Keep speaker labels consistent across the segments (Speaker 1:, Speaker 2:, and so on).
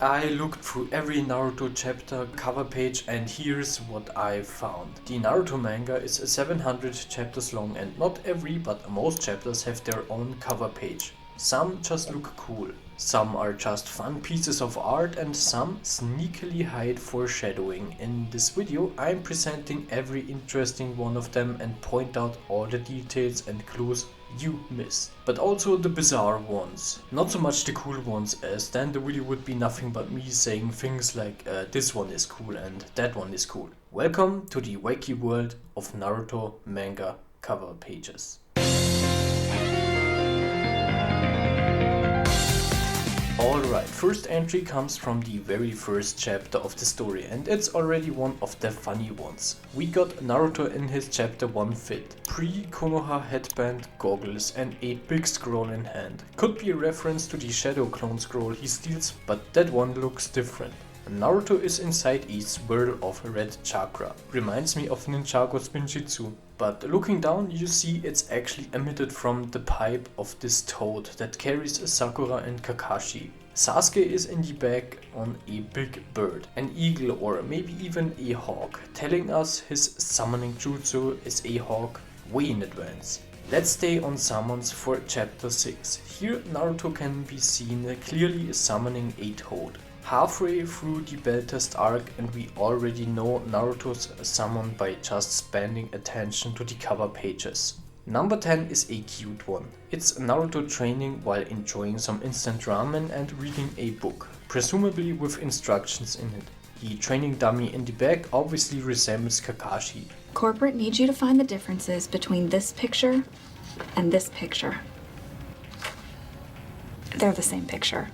Speaker 1: I looked through every Naruto chapter cover page and here's what I found. The Naruto manga is 700 chapters long and not every but most chapters have their own cover page. Some just look cool, some are just fun pieces of art and some sneakily hide foreshadowing. In this video I'm presenting every interesting one of them and point out all the details and clues you missed. But also the bizarre ones. Not so much the cool ones, as then the video would be nothing but me saying things like this one is cool and that one is cool. Welcome to the wacky world of Naruto manga cover pages. Alright, first entry comes from the very first chapter of the story and it's already one of the funny ones. We got Naruto in his chapter 1 fit. Pre-Konoha headband, goggles and a big scroll in hand. Could be a reference to the Shadow Clone scroll he steals, but that one looks different. Naruto is inside a swirl of red chakra. Reminds me of Ninjago's Spinjitzu. But looking down you see it's actually emitted from the pipe of this toad that carries Sakura and Kakashi. Sasuke is in the back on a big bird, an eagle or maybe even a hawk, telling us his summoning jutsu is a hawk way in advance. Let's stay on summons for chapter 6. Here Naruto can be seen clearly summoning a toad. Halfway through the bell test arc and we already know Naruto's summon by just paying attention to the cover pages. Number 10 is a cute one. It's Naruto training while enjoying some instant ramen and reading a book, presumably with instructions in it. The training dummy in the back obviously resembles Kakashi.
Speaker 2: Corporate needs you to find the differences between this picture and this picture. They're the same picture.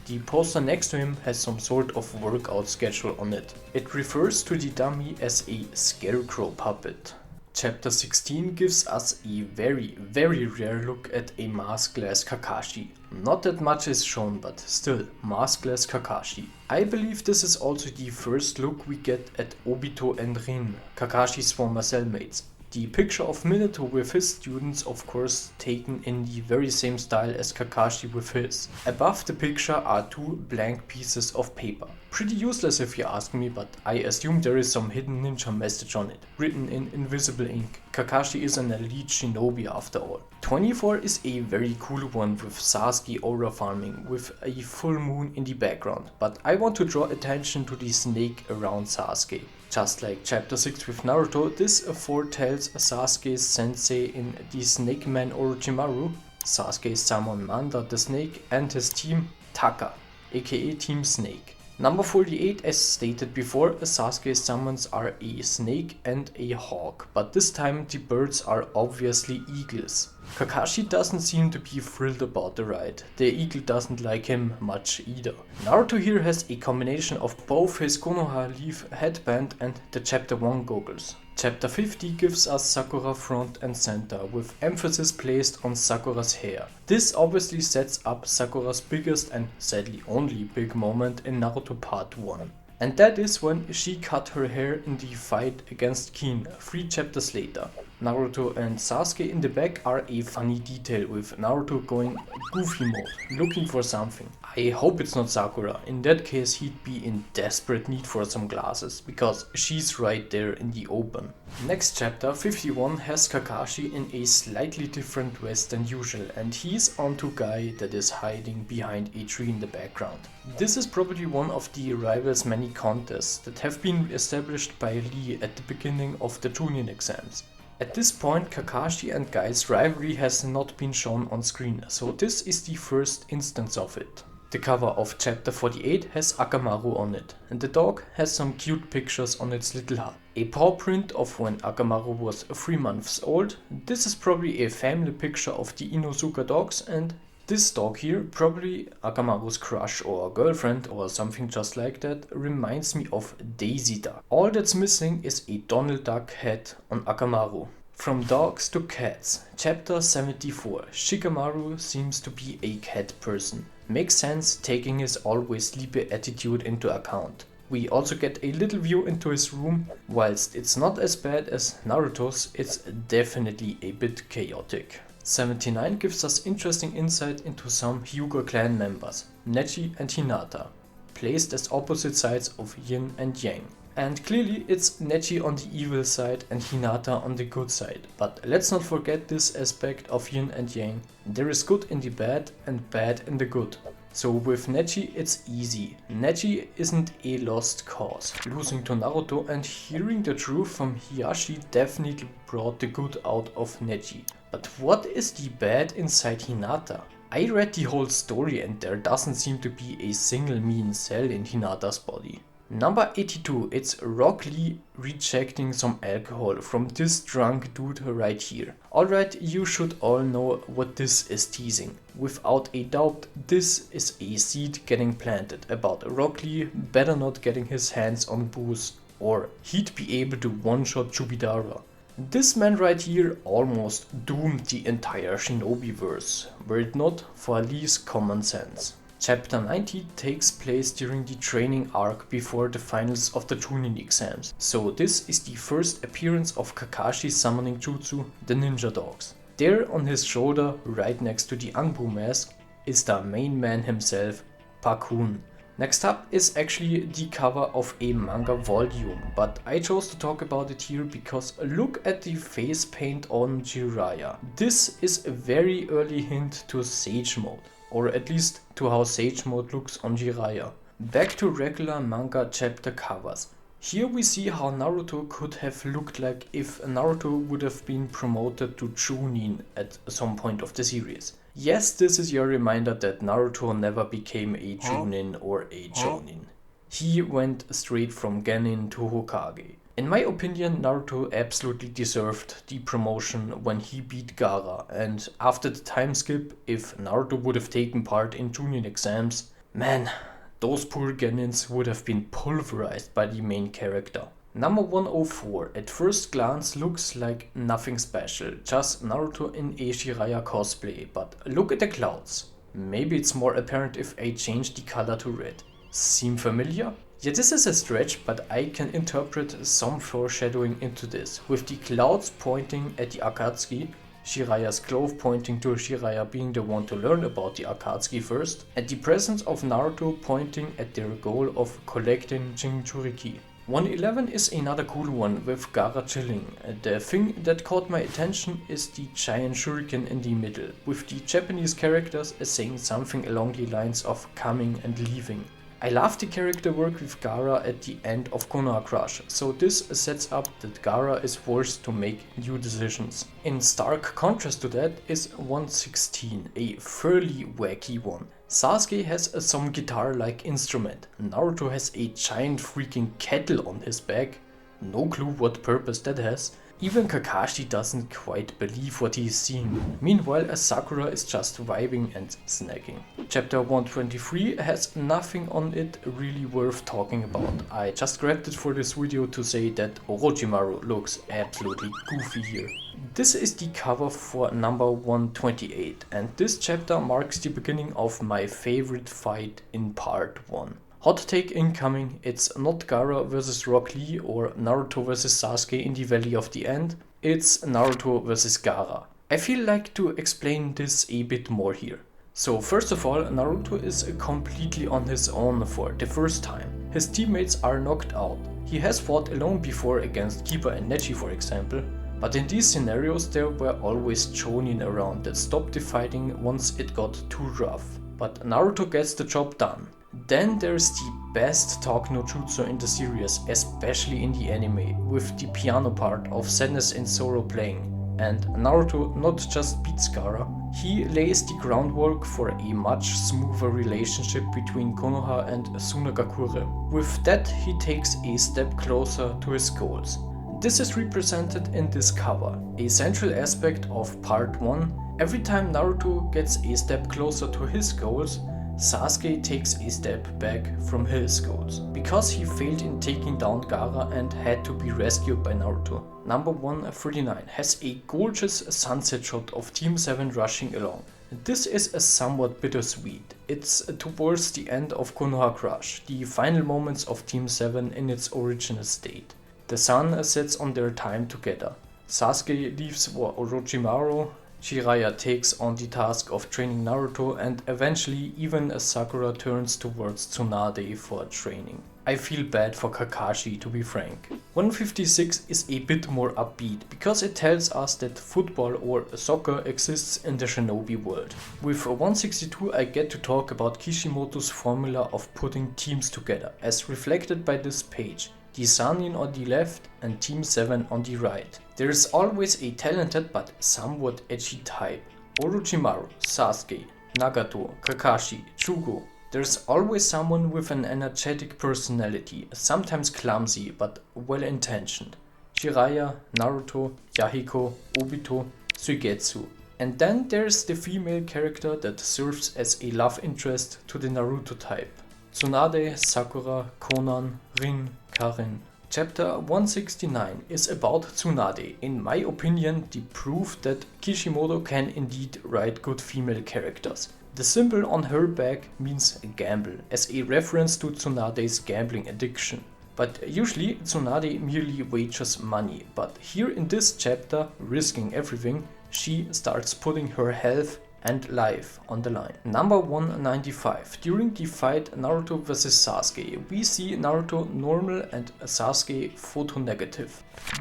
Speaker 1: The poster next to him has some sort of workout schedule on it. It refers to the dummy as a scarecrow puppet. Chapter 16 gives us a very rare look at a maskless Kakashi. Not that much is shown, but still, maskless Kakashi. I believe this is also the first look we get at Obito and Rin, Kakashi's former cellmates. The picture of Minato with his students, of course, taken in the very same style as Kakashi with his. Above the picture are two blank pieces of paper. Pretty useless if you ask me, but I assume there is some hidden ninja message on it, written in invisible ink. Kakashi is an elite shinobi after all. 24 is a very cool one with Sasuke aura farming with a full moon in the background, but I want to draw attention to the snake around Sasuke. Just like chapter 6 with Naruto, this foretells Sasuke's sensei in the Snake Man Orochimaru, Sasuke's summon Manda the Snake and his team Taka, aka Team Snake. Number 48, as stated before, Sasuke's summons are a snake and a hawk, but this time the birds are obviously eagles. Kakashi doesn't seem to be thrilled about the ride. The eagle doesn't like him much either. Naruto here has a combination of both his Konoha leaf headband and the chapter 1 goggles. Chapter 50 gives us Sakura front and center, with emphasis placed on Sakura's hair. This obviously sets up Sakura's biggest and sadly only big moment in Naruto Part 1. And that is when she cut her hair in the fight against Kin 3 chapters later. Naruto and Sasuke in the back are a funny detail, with Naruto going goofy mode, looking for something. I hope it's not Sakura. In that case he'd be in desperate need for some glasses, because she's right there in the open. Next chapter, 51, has Kakashi in a slightly different dress than usual and he's onto guy that is hiding behind a tree in the background. This is probably one of the rivals' many contests that have been established by Lee at the beginning of the Chunin exams. At this point Kakashi and Guy's rivalry has not been shown on screen, so this is the first instance of it. The cover of chapter 48 has Akamaru on it, and the dog has some cute pictures on its little hut. A paw print of when Akamaru was 3 months old. This is probably a family picture of the Inosuka dogs, and this dog here, probably Akamaru's crush or girlfriend or something just like that, reminds me of Daisy Duck. All that's missing is a Donald Duck head on Akamaru. From dogs to cats, chapter 74. Shikamaru seems to be a cat person. Makes sense taking his always sleepy attitude into account. We also get a little view into his room. Whilst it's not as bad as Naruto's, it's definitely a bit chaotic. 79 gives us interesting insight into some Hyuga clan members, Neji and Hinata. placed as opposite sides of Yin and Yang. And clearly it's Neji on the evil side and Hinata on the good side. But let's not forget this aspect of Yin and Yang. There is good in the bad and bad in the good. So with Neji it's easy. Neji isn't a lost cause. Losing to Naruto and hearing the truth from Hiyashi definitely brought the good out of Neji. But what is the bad inside Hinata? I read the whole story and there doesn't seem to be a single mean cell in Hinata's body. Number 82, it's Rock Lee rejecting some alcohol from this drunk dude right here. Alright, you should all know what this is teasing. Without a doubt, this is a seed getting planted about Rock Lee better not getting his hands on booze or he'd be able to one-shot Chubidara. This man right here almost doomed the entire Shinobi-verse, were it not for Lee's common sense. Chapter 90 takes place during the training arc before the finals of the Chunin exams, so this is the first appearance of Kakashi summoning jutsu, the ninja dogs. There on his shoulder, right next to the Anbu mask, is the main man himself, Pakun. Next up is actually the cover of a manga volume, but I chose to talk about it here because look at the face paint on Jiraiya. This is a very early hint to Sage Mode, or at least to how Sage Mode looks on Jiraiya. Back to regular manga chapter covers. Here we see how Naruto could have looked like if Naruto would have been promoted to Chunin at some point of the series. Yes, this is your reminder that Naruto never became a Chunin or a Jonin. He went straight from Genin to Hokage. In my opinion, Naruto absolutely deserved the promotion when he beat Gaara, and after the time skip, if Naruto would have taken part in Chunin exams, man, those poor Genins would have been pulverized by the main character. Number 104 at first glance looks like nothing special, just Naruto in a Jiraiya cosplay, but look at the clouds. Maybe it's more apparent if I change the color to red. Seem familiar? Yeah, this is a stretch, but I can interpret some foreshadowing into this, with the clouds pointing at the Akatsuki, Jiraiya's glove pointing to Jiraiya being the one to learn about the Akatsuki first, and the presence of Naruto pointing at their goal of collecting Jinchuriki. 111 is another cool one with Gaara chilling. The thing that caught my attention is the giant shuriken in the middle, with the Japanese characters saying something along the lines of coming and leaving. I love the character work with Gaara at the end of Konoha Crush, so this sets up that Gaara is forced to make new decisions. In stark contrast to that is 116, a fairly wacky one. Sasuke has some guitar-like instrument, Naruto has a giant freaking kettle on his back, no clue what purpose that has. Even Kakashi doesn't quite believe what he is seeing. Meanwhile, Sakura is just vibing and snacking. Chapter 123 has nothing on it really worth talking about. I just grabbed it for this video to say that Orochimaru looks absolutely goofy here. This is the cover for number 128, and this chapter marks the beginning of my favorite fight in part 1. Hot take incoming, it's not Gaara vs Rock Lee or Naruto vs Sasuke in the Valley of the End, it's Naruto vs Gaara. I feel like to explain this a bit more here. So first of all, Naruto is completely on his own for the first time. His teammates are knocked out. He has fought alone before against Kiba and Neji for example, but in these scenarios there were always Chonin around that stopped the fighting once it got too rough. But Naruto gets the job done. Then there's the best talk no jutsu in the series, especially in the anime, with the piano part of Sadness and Sorrow playing. And Naruto not just beats Gaara, he lays the groundwork for a much smoother relationship between Konoha and Sunagakure. With that, he takes a step closer to his goals. This is represented in this cover, a central aspect of part 1. Every time Naruto gets a step closer to his goals, Sasuke takes a step back from his goals, because he failed in taking down Gaara and had to be rescued by Naruto. Number 139 has a gorgeous sunset shot of Team 7 rushing along. This is a somewhat bittersweet. It's towards the end of Konoha Crush, the final moments of Team 7 in its original state. The sun sets on their time together. Sasuke leaves for Orochimaru, Jiraiya takes on the task of training Naruto, and eventually even Sakura turns towards Tsunade for training. I feel bad for Kakashi, to be frank. 156 is a bit more upbeat because it tells us that football or soccer exists in the shinobi world. With 162 I get to talk about Kishimoto's formula of putting teams together, as reflected by this page. The Sannin on the left and Team 7 on the right. There is always a talented but somewhat edgy type. Orochimaru, Sasuke, Nagato, Kakashi, Chugo. There's always someone with an energetic personality, sometimes clumsy but well-intentioned. Jiraiya, Naruto, Yahiko, Obito, Suigetsu. And then there's the female character that serves as a love interest to the Naruto type. Tsunade, Sakura, Conan, Rin, Karin. Chapter 169 is about Tsunade, in my opinion the proof that Kishimoto can indeed write good female characters. The symbol on her back means gamble, as a reference to Tsunade's gambling addiction. But usually Tsunade merely wagers money, but here in this chapter, risking everything, she starts putting her health and life on the line. Number 195. During the fight Naruto vs Sasuke, we see Naruto normal and Sasuke photonegative.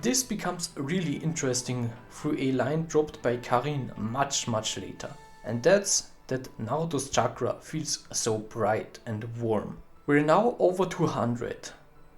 Speaker 1: This becomes really interesting through a line dropped by Karin much later. And that's that Naruto's chakra feels so bright and warm. We're now over 200.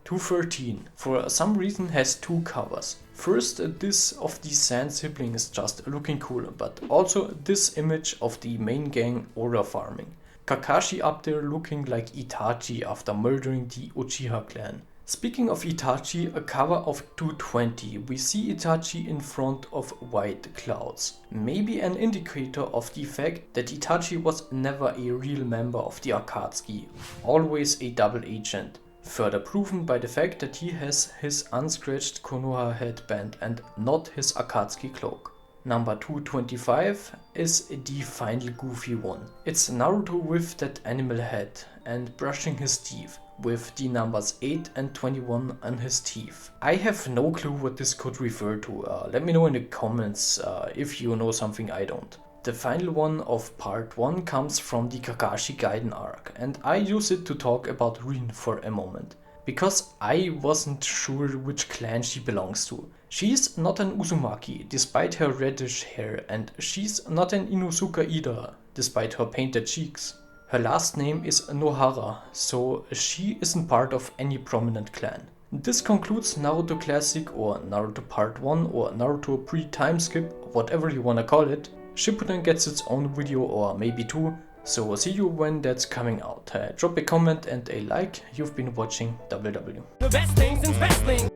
Speaker 1: 213 for some reason has two covers. First, this of the Sand siblings just looking cool, but also this image of the main gang aura farming. Kakashi up there looking like Itachi after murdering the Uchiha clan. Speaking of Itachi, a cover of 220, we see Itachi in front of white clouds. Maybe an indicator of the fact that Itachi was never a real member of the Akatsuki, always a double agent. Further proven by the fact that he has his unscratched Konoha headband and not his Akatsuki cloak. Number 225 is the final goofy one. It's Naruto with that animal head and brushing his teeth, with the numbers 8 and 21 on his teeth. I have no clue what this could refer to. Let me know in the comments if you know something I don't. The final one of part 1 comes from the Kakashi Gaiden arc, and I use it to talk about Rin for a moment, because I wasn't sure which clan she belongs to. She's not an Uzumaki, despite her reddish hair, and she's not an Inuzuka either, despite her painted cheeks. Her last name is Nohara, so she isn't part of any prominent clan. This concludes Naruto Classic, or Naruto Part 1, or Naruto Pre-Time Skip, whatever you wanna call it. Shippuden gets its own video, or maybe two, so see you when that's coming out. Drop a comment and a like. You've been watching WW.
Speaker 3: The best things in wrestling.